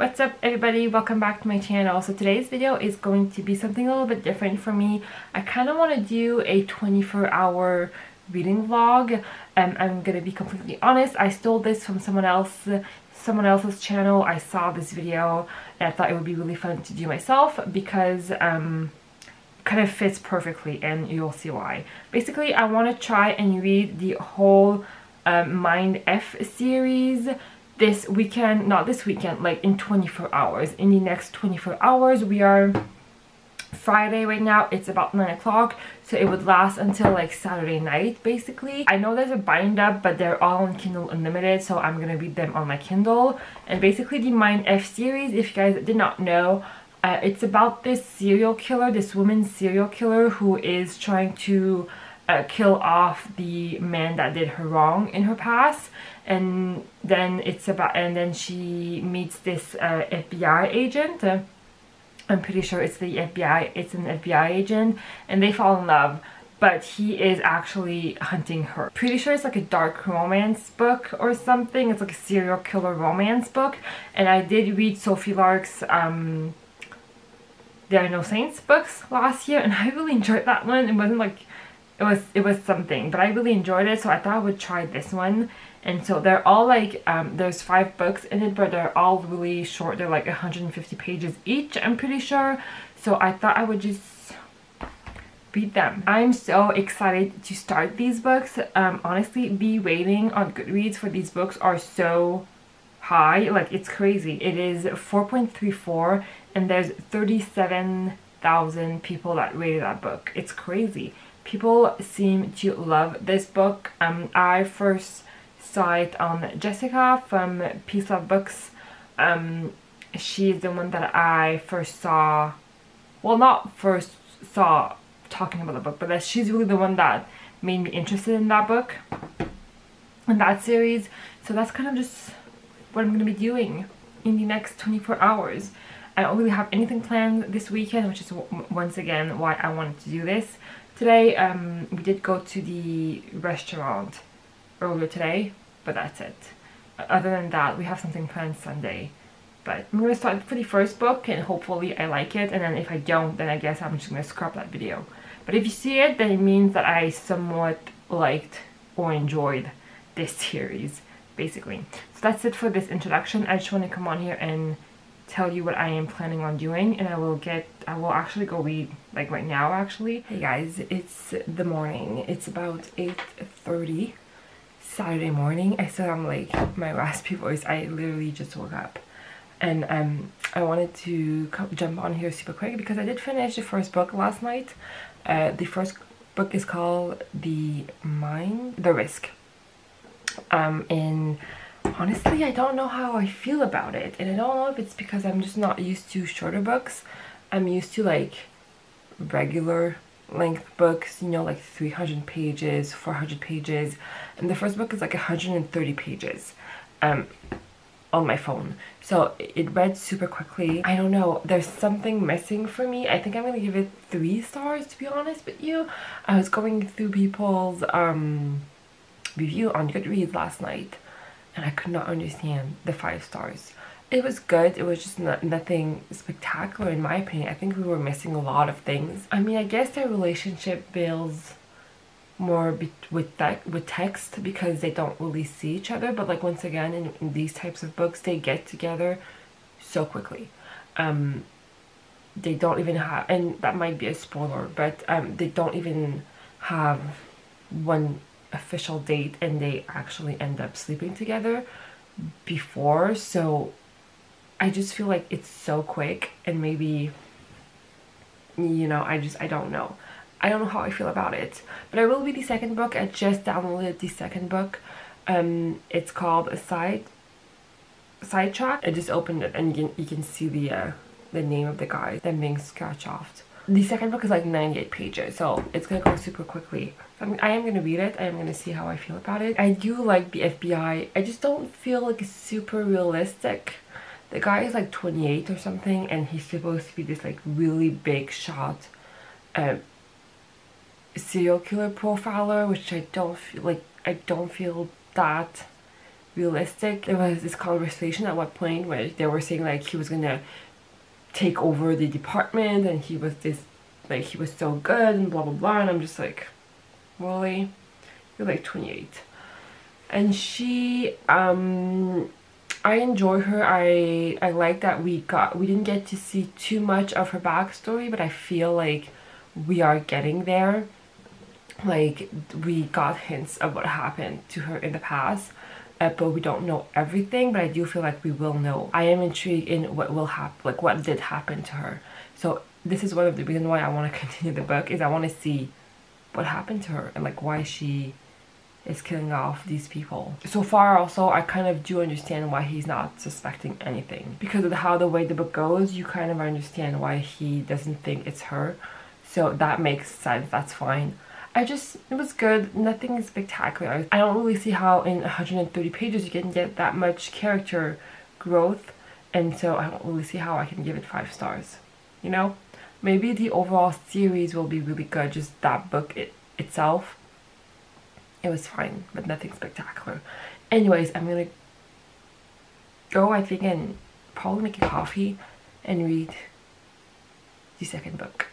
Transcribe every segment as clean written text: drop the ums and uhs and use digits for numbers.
What's up everybody, welcome back to my channel. So today's video is going to be something a little bit different for me. I kind of want to do a 24-hour reading vlog. I'm gonna be completely honest, I stole this from someone else's channel. I saw this video and I thought it would be really fun to do myself because kind of fits perfectly, and you'll see why. Basically, I want to try and read the whole Mind F series this weekend, not this weekend, like in 24 hours. In the next 24 hours, we are Friday right now, it's about 9 o'clock, so it would last until like Saturday night basically. I know there's a bind up, but they're all on Kindle Unlimited, so I'm gonna read them on my Kindle. And basically the Mind F series, if you guys did not know, it's about this serial killer, this woman serial killer who is trying to kill off the man that did her wrong in her past. And then she meets this FBI agent. I'm pretty sure it's the FBI, it's an FBI agent, and they fall in love, but he is actually hunting her. Pretty sure it's like a dark romance book or something. It's like a serial killer romance book. And I did read Sophie Lark's There Are No Saints books last year, and I really enjoyed that one. It wasn't like, it was something, but I really enjoyed it, so I thought I would try this one. And so they're all like, there's 5 books in it, but they're all really short. They're like 150 pages each, I'm pretty sure. So I thought I would just read them. I'm so excited to start these books. Honestly, the rating on Goodreads for these books are so high, like it's crazy. It is 4.34 and there's 37,000 people that rated that book. It's crazy. People seem to love this book. I first saw it on Jessica from Peace Love Books. She's the one that I first saw, well, not first saw talking about the book, but that she's really the one that made me interested in that book, in that series. So that's kind of just what I'm going to be doing in the next 24 hours. I don't really have anything planned this weekend, which is once again why I wanted to do this. Today, we did go to the restaurant earlier today, but that's it. Other than that, we have something planned Sunday. But I'm going to start for the first book, and hopefully I like it, and then if I don't, then I guess I'm just going to scrap that video. But if you see it, then it means that I somewhat liked or enjoyed this series, basically. So that's it for this introduction. I just want to come on here and tell you what I am planning on doing, and I will actually go read like right now actually. Hey guys, it's the morning. It's about 8:30 Saturday morning. I still have like my raspy voice. I literally just woke up, and I wanted to jump on here super quick because I did finish the first book last night. The first book is called The Risk. And honestly, I don't know how I feel about it, and I don't know if it's because I'm just not used to shorter books. I'm used to like regular length books, you know, like 300 pages, 400 pages, and the first book is like 130 pages on my phone. So it read super quickly. I don't know, there's something missing for me. I think I'm gonna give it 3 stars, to be honest with you. I was going through people's review on Goodreads last night, and I could not understand the 5 stars. It was good, it was just nothing spectacular in my opinion. I think we were missing a lot of things. I mean, I guess their relationship builds more with text because they don't really see each other, but like once again in these types of books, they get together so quickly. They don't even have, and that might be a spoiler, but they don't even have one official date, and they actually end up sleeping together before. So I just feel like it's so quick, and maybe, you know, I don't know. I don't know how I feel about it, but I will read the second book. I just downloaded the second book. It's called A Sidetrack. I just opened it, and you can see the name of the guy, them being scratched off. The second book is like 98 pages, so it's gonna go super quickly. I mean, I am gonna read it. I am gonna see how I feel about it. I do like the FBI. I just don't feel like it's super realistic. The guy is like 28 or something, and he's supposed to be this like really big shot serial killer profiler, which I don't feel that realistic. There was this conversation at one point where they were saying like he was gonna take over the department and he was this, like he was so good and blah blah blah, and I'm just like, really? You're like 28. And she, I enjoy her. I like that we didn't get to see too much of her backstory, but I feel like we are getting there. Like we got hints of what happened to her in the past, but we don't know everything, but I do feel like we will know. I am intrigued in what will happen, like what did happen to her. So this is one of the reasons why I want to continue the book, is I want to see what happened to her and like why she is killing off these people. So far also, I kind of do understand why he's not suspecting anything. Because of how the way the book goes, you kind of understand why he doesn't think it's her. So that makes sense, that's fine. It was good, nothing spectacular. I don't really see how in 130 pages you can get that much character growth, and so I don't really see how I can give it 5 stars, you know? Maybe the overall series will be really good, just that book itself, it was fine, but nothing spectacular. Anyways, I'm gonna go, I think, and probably make a coffee and read the second book.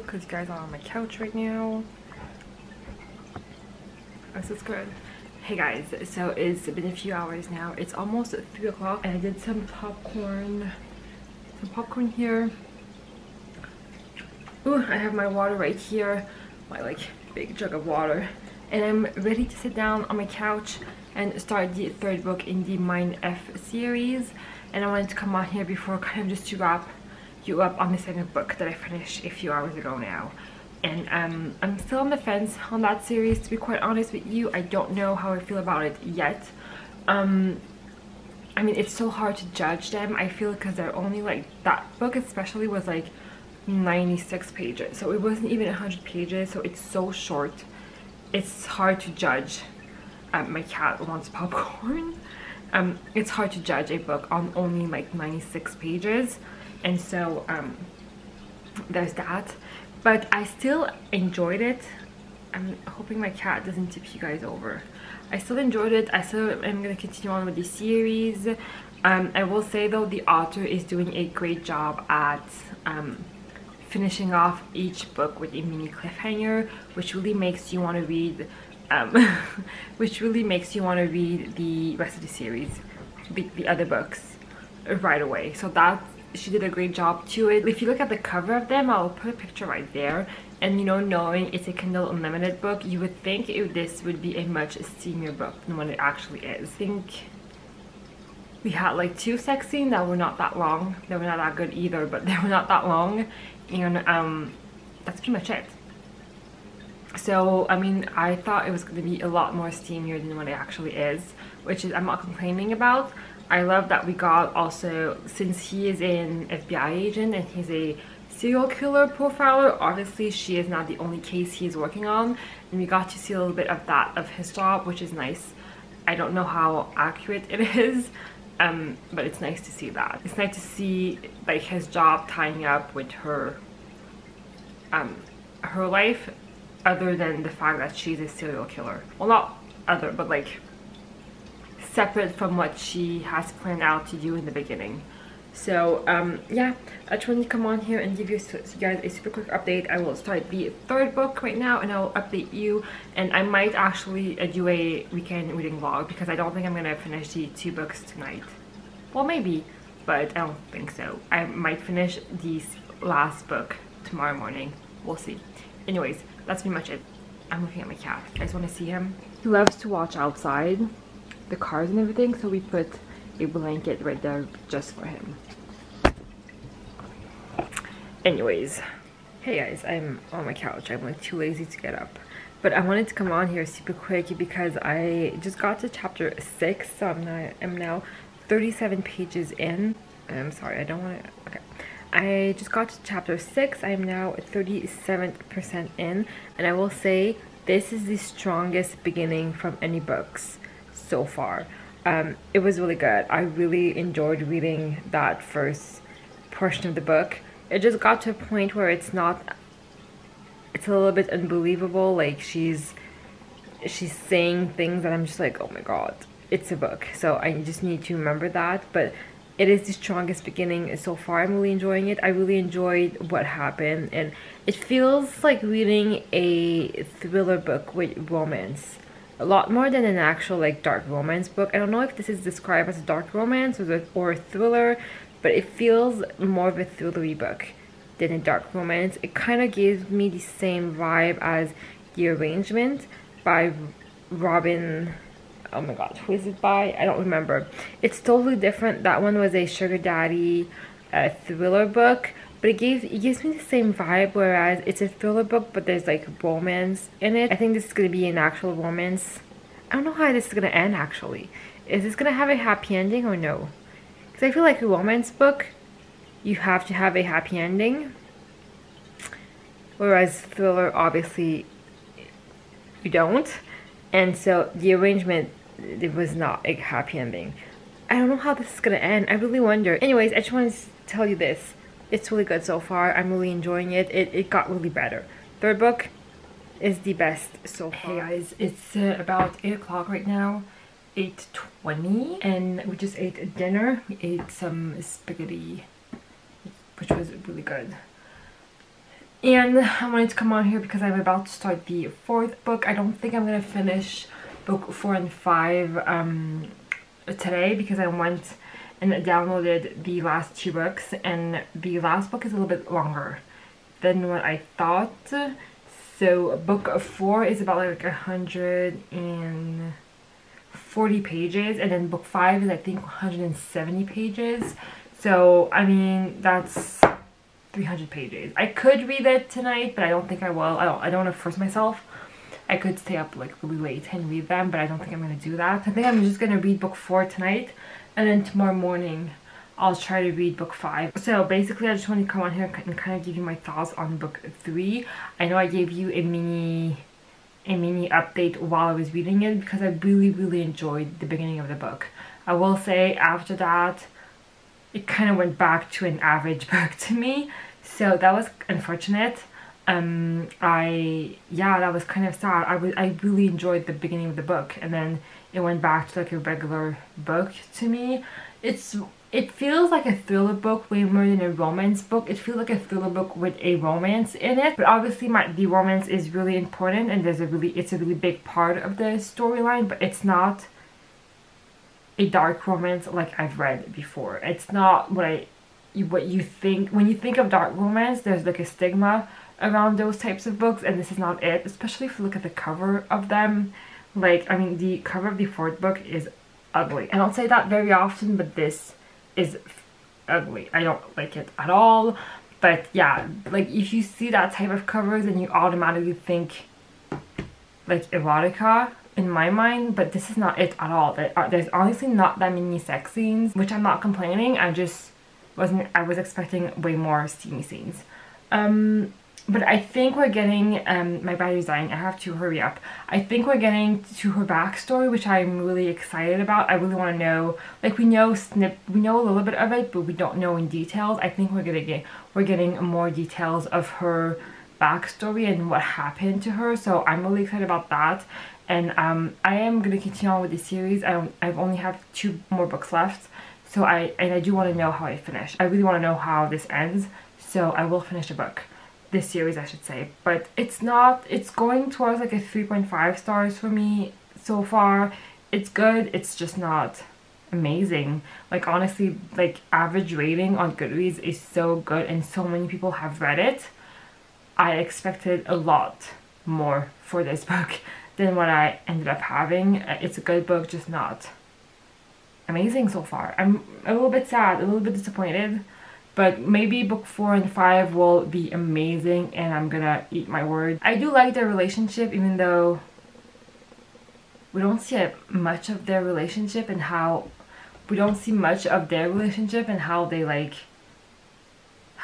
Because you guys are on my couch right now. This is good. Hey guys, so it's been a few hours now. It's almost 3 o'clock and I did some popcorn here. Ooh, I have my water right here, my like big jug of water, and I'm ready to sit down on my couch and start the 3rd book in the Mine F series. And I wanted to come on here before, kind of just to wrap you up on the 2nd book that I finished a few hours ago now. And I'm still on the fence on that series, to be quite honest with you. I don't know how I feel about it yet. I mean, it's so hard to judge them, I feel, because they're only like, that book especially was like 96 pages, so it wasn't even 100 pages, so it's so short. It's hard to judge. My cat wants popcorn. It's hard to judge a book on only like 96 pages. And so there's that, but I still enjoyed it. I'm hoping my cat doesn't tip you guys over. I still enjoyed it. I still am going to continue on with the series. I will say though, the author is doing a great job at finishing off each book with a mini cliffhanger, which really makes you want to read which really makes you want to read the rest of the series, the other books, right away. So that, she did a great job to it. If you look at the cover of them, I'll put a picture right there, and you know, knowing it's a Kindle Unlimited book, you would think this would be a much steamier book than what it actually is. I think we had like 2 sex scenes that were not that long. They were not that good either, but they were not that long, and that's pretty much it. So I mean, I thought it was going to be a lot more steamier than what it actually is, which is, I'm not complaining about. I love that we got also, since he is an FBI agent and he's a serial killer profiler, obviously she is not the only case he's working on, and we got to see a little bit of that, of his job, which is nice. I don't know how accurate it is, but it's nice to see that. It's nice to see like his job tying up with her her life, other than the fact that she's a serial killer. Well, not other, but like separate from what she has planned out to do in the beginning. So yeah, I just wanted to come on here and give you guys a super quick update. I will start the 3rd book right now and I'll update you, and I might actually do a weekend reading vlog, because I don't think I'm gonna finish the 2 books tonight. Well, maybe but I don't think so. I might finish this last book tomorrow morning. We'll see. Anyways, that's pretty much it. I'm looking at my cat. I just want to see him. He loves to watch outside, the cars and everything, so we put a blanket right there just for him. Anyways, hey guys, I'm on my couch. I'm like too lazy to get up. But I wanted to come on here super quick because I just got to chapter 6, so I'm now 37 pages in. I'm sorry, I don't want to, okay. I just got to chapter 6, I am now 37% in, and I will say this is the strongest beginning from any books so far. It was really good. I really enjoyed reading that first portion of the book. It just got to a point where it's a little bit unbelievable. Like she's saying things that I'm just like, oh my god, it's a book. So I just need to remember that. But it is the strongest beginning so far. I'm really enjoying it. I really enjoyed what happened, and it feels like reading a thriller book with romance. A lot more than an actual like dark romance book. I don't know if this is described as a dark romance or a thriller, but it feels more of a thrillery book than a dark romance. It kind of gives me the same vibe as The Arrangement by Robin, oh my god, who is it by? I don't remember. It's totally different. That one was a sugar daddy thriller book, but it gives me the same vibe, whereas it's a thriller book but there's like romance in it. I think this is going to be an actual romance. I don't know how this is going to end actually. Is this going to have a happy ending or no? Because I feel like a romance book, you have to have a happy ending, whereas thriller, obviously, you don't. And so The Arrangement, it was not a happy ending. I don't know how this is gonna end. I really wonder. Anyways, I just wanted to tell you this. It's really good so far. I'm really enjoying it. It got really better. Third book is the best so far. Hey guys, it's about 8 o'clock right now. 8:20, and we just ate dinner. We ate some spaghetti, which was really good. And I wanted to come on here because I'm about to start the 4th book. I don't think I'm gonna finish book 4 and 5 today, because I went and downloaded the last 2 books, and the last book is a little bit longer than what I thought. So book 4 is about like 140 pages, and then book 5 is I think 170 pages. So I mean, that's 300 pages. I could read it tonight, but I don't think I will. I don't want to force myself. I could stay up like really late and read them, but I don't think I'm going to do that. I think I'm just going to read book 4 tonight, and then tomorrow morning I'll try to read book 5. So basically I just want to come on here and kind of give you my thoughts on book 3. I know I gave you a mini update while I was reading it because I really enjoyed the beginning of the book. I will say after that it kind of went back to an average book to me, so that was unfortunate. That was kind of sad. I really enjoyed the beginning of the book, and then it went back to like a regular book to me. It feels like a thriller book way more than a romance book. It feels like a thriller book with a romance in it, but obviously the romance is really important, and it's a really big part of the storyline, but it's not a dark romance like I've read before. It's not what you think when you think of dark romance. There's like a stigma around those types of books, and this is not it, especially if you look at the cover of them. Like, I mean, the cover of the 4th book is ugly. I don't say that very often, but this is ugly. I don't like it at all. But yeah, like if you see that type of covers, then you automatically think like erotica in my mind, but this is not it at all. There's honestly not that many sex scenes, which I'm not complaining. I was expecting way more steamy scenes. But I think we're getting, my battery's dying, I have to hurry up. I think we're getting to her backstory, which I'm really excited about. I really want to know, like we know a little bit of it, but we don't know in details. I think we're getting more details of her backstory and what happened to her, so I'm really excited about that. And I am going to continue on with the series. I've only have 2 more books left, so I do want to know how I finish. I really want to know how this ends, so I will finish the book. This series, I should say. But it's going towards like a 3.5 stars for me so far. It's good, it's just not amazing. Like honestly, like average rating on Goodreads is so good and so many people have read it. I expected a lot more for this book than what I ended up having. It's a good book, just not amazing so far. I'm a little bit sad, a little bit disappointed, but maybe book 4 and 5 will be amazing and I'm gonna eat my word. I do like their relationship, even though we don't see much of their relationship and how we don't see much of their relationship and how they like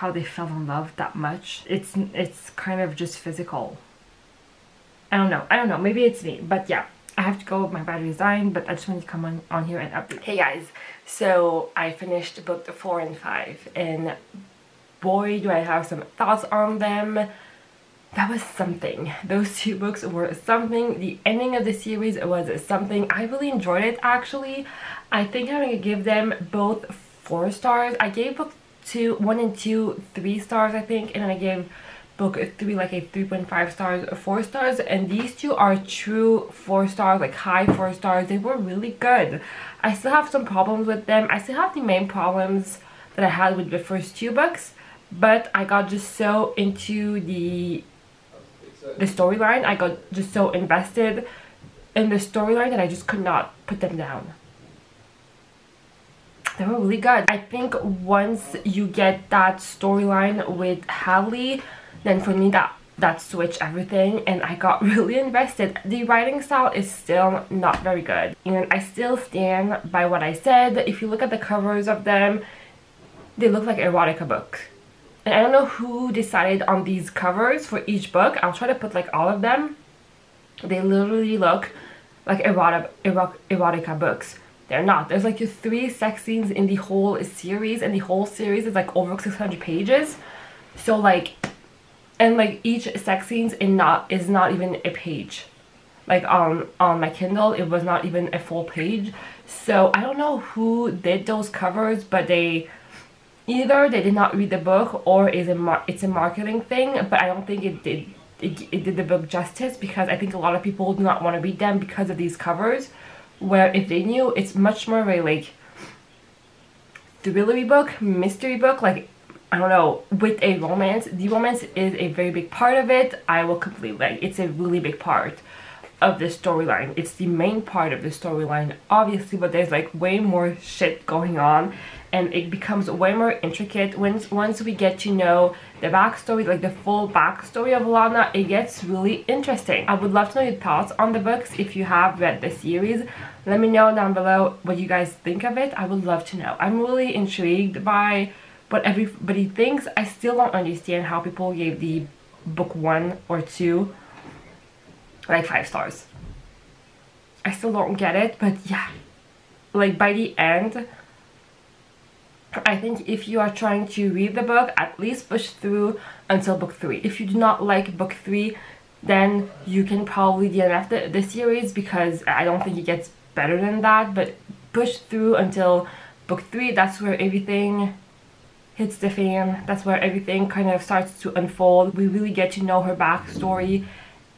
how they fell in love that much. It's kind of just physical. I don't know, maybe it's me, but yeah, I have to go, my battery's dying, but I just wanted to come on here and update. Hey guys, so I finished book 4 and 5 and boy do I have some thoughts on them. That was something. Those 2 books were something. The ending of the series was something. I really enjoyed it actually. I think I'm gonna give them both 4 stars. I gave book 1 and 2 3 stars I think, and then I gave book 3 like a 3.5 stars, 4 stars, and these 2 are true 4 stars, like high 4 stars. They were really good. I still have some problems with them. I still have the main problems that I had with the first 2 books, but I got just so into the storyline. I got just so invested in the storyline that I just could not put them down. They were really good. I think once you get that storyline with Hadley, then for me that switched everything and I got really invested. The writing style is still not very good, and I still stand by what I said. If you look at the covers of them, they look like erotica books. And I don't know who decided on these covers for each book. I'll try to put like all of them. They literally look like erotica books. They're not. There's like 3 sex scenes in the whole series, and the whole series is like over 600 pages. So like, and like each sex scenes is not even a page. Like on my Kindle, it was not even a full page. So I don't know who did those covers, but either they did not read the book or it's a marketing thing. But I don't think it did the book justice, because I think a lot of people do not want to read them because of these covers. Where if they knew, it's much more of a like thrillery book, mystery book, like I don't know, with a romance. The romance is a very big part of it. I will completely, like, it's a really big part of the storyline. It's the main part of the storyline, obviously, but there's like way more shit going on, and it becomes way more intricate once we get to know the backstory, like the full backstory of Lana. It gets really interesting. I would love to know your thoughts on the books. If you have read the series, let me know down below what you guys think of it. I would love to know. I'm really intrigued by what everybody thinks. I still don't understand how people gave the book 1 or 2 like 5 stars. I still don't get it, but yeah, like by the end, I think if you are trying to read the book, at least push through until book 3. If you do not like book 3, then you can probably DNF the series, because I don't think it gets better than that. But push through until book 3. That's where everything hits the fan. That's where everything kind of starts to unfold. We really get to know her backstory,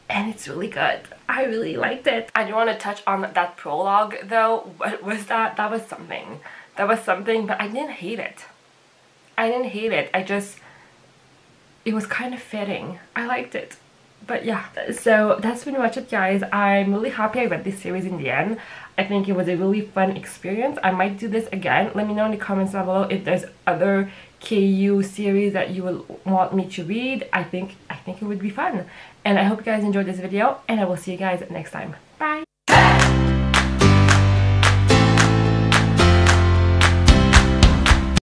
and it's really good. I really liked it. I do want to touch on that prologue though. What was that? That was something. That was something, but I didn't hate it. I didn't hate it. It was kind of fitting. I liked it. But yeah, so that's pretty much it, guys. I'm really happy I read this series in the end. I think it was a really fun experience. I might do this again. Let me know in the comments down below if there's other KU series that you would want me to read. I think it would be fun. And I hope you guys enjoyed this video, and I will see you guys next time. Bye!